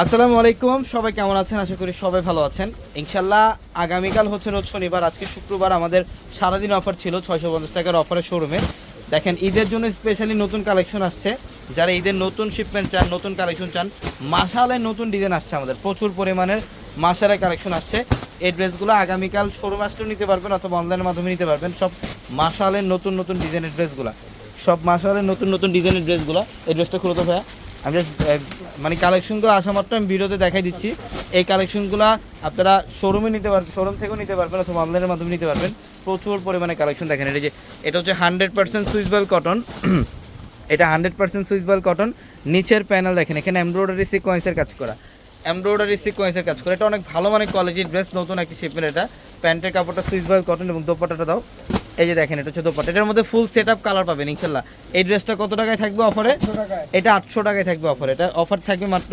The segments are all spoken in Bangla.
আসসালামু আলাইকুম, সবাই কেমন আছেন? আশা করি সবাই ভালো আছেন। ইনশাল্লাহ আগামীকাল হচ্ছে রোজ শনিবার, আজকে শুক্রবার। আমাদের সারাদিন অফার ছিল 650 টাকার অফারের শোরুমে। দেখেন, ঈদের জন্য স্পেশালি নতুন কালেকশন আসছে। যারা ঈদের নতুন শিপমেন্ট চান, নতুন কালেকশন চান, মাশাআল্লাহ নতুন ডিজাইন আসছে আমাদের, প্রচুর পরিমাণের মাশাআল্লাহ কালেকশন আসছে। এই ড্রেসগুলো আগামীকাল শোরুম আসলেও নিতে পারবেন অথবা অনলাইনের মাধ্যমে নিতে পারবেন। সব মাশাআল্লাহ নতুন নতুন ডিজাইনের ড্রেসগুলো, সব মাশাআল্লাহ নতুন নতুন ডিজাইনের ড্রেসগুলো। এই ড্রেসটা খুলে তো ভাইয়া, আমি জাস্ট মানে কালেকশনগুলো আসা মাত্র আমি ভিডিওতে দেখাই দিচ্ছি। এই কালেকশনগুলো আপনারা শোরুমে নিতে পারবেন, শোরুম থেকেও নিতে পারবেন অথবা অনলাইনের মাধ্যমে নিতে পারবেন। প্রচুর পরিমাণে কালেকশন দেখেন। এটা হচ্ছে 100% সুইসবেল কটন। এটা 100% সুইসবেল কটন। নিচের প্যানেল দেখেন, এখানে এমব্রয়ডারি সিকোয়েন্সের কাজ করা, এমব্রয়ডারি সিকোয়েন্সের কাজ করা। এটা অনেক ভালো মানের কোয়ালিটির ড্রেস, নতুন একটি শিপমেন্ট। এটা প্যান্টের কাপড়টা সুইসবেল কটন এবং দোপাট্টাটা দাও। এই যে দেখেন, এটা হচ্ছে দোপাট্টা। এটার মধ্যে ফুল সেট আপ কালার পাবেন ইনশাল্লাহ। এই ড্রেসটা কত টাকায় থাকবে অফারে? এটা 800 টাকায় থাকবে অফারে। এটা অফার থাকবে মাত্র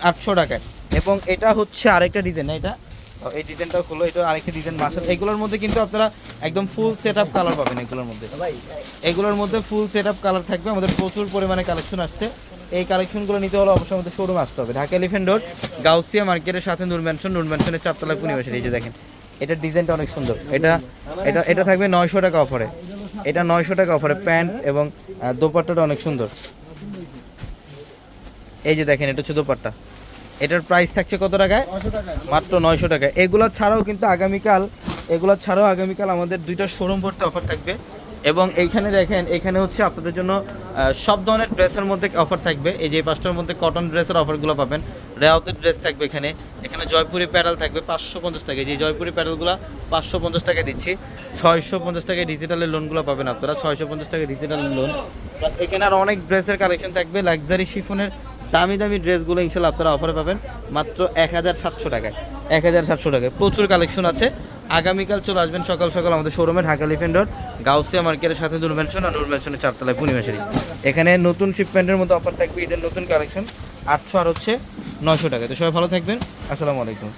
800 টাকায়। এবং এটা হচ্ছে আরেকটা ডিজাইন, এটা এই ডিজাইনটাও খুলো, এটা আরেকটা ডিজাইন মাসাল। এগুলোর মধ্যে কিন্তু আপনারা একদম ফুল সেট আপ কালার পাবেন। এগুলোর মধ্যে ফুল সেট আপ কালার থাকবে। আমাদের প্রচুর পরিমাণে কালেকশন আসছে। এই কালেকশনগুলো নিতে হলে অবশ্যই আমাদের শোরুমে আসতে হবে। ঢাকা এলিফ্যান্ট রোড, গাউসিয়া মার্কেটের সাথে নূর ম্যানশন, নূর ম্যানশনের 4 তলায় পুনিবাসী। এই যে দেখেন, এটার ডিজাইনটা অনেক সুন্দর। এটা এটা এটা থাকবে 900 টাকা অফারে। এটা 900 টাকা অফারে। প্যান্ট এবং দোপাট্টাটা অনেক সুন্দর। এই যে দেখেন, এটা হচ্ছে দোপাট্টা। এটার প্রাইস থাকছে কত টাকায়? মাত্র 900 টাকায়। এগুলো ছাড়াও কিন্তু আগামীকাল আমাদের 2টা শোরুম ভর্তি অফার থাকবে। এবং এইখানে দেখেন, এখানে হচ্ছে আপনাদের জন্য সব ধরনের ড্রেসের মধ্যে অফার থাকবে। এই যে 5টার মধ্যে কটন ড্রেসের অফারগুলো পাবেন। রেওয়াতের ড্রেস থাকবে এখানে। এখানে জয়পুরি প্যাডেল থাকবে 550 টাকা। যে জয়পুরি প্যাডেলগুলো 550 টাকা দিচ্ছি। 650 টাকায় ডিজিটালের লোনগুলো পাবেন আপনারা, 650 টাকা ডিজিটালের লোন। প্লাস এখানে আর অনেক ড্রেসের কালেকশন থাকবে। লাক্সারি শিফনের দামি দামি ড্রেসগুলো ইনশাল্লাহ আপনারা অফারে পাবেন মাত্র 1700 টাকায়। 1700 টাকায় প্রচুর কালেকশন আছে। আগামীকাল চলে আসবেন সকাল সকাল আমাদের শোরুমে, ঢাকা এলিফ্যান্ট রোড, গাউসিয়া মার্কেটের সাথে নূর ম্যানশন, আর নূর ম্যানশনের 4 তলায় পূর্ণিমাশারি। এখানে নতুন শিপমেন্টের মতো অফার থাকবে, ঈদের নতুন কালেকশন 800 আর হচ্ছে 900 টাকা। তো সবাই ভালো থাকবেন। আসসালামু আলাইকুম।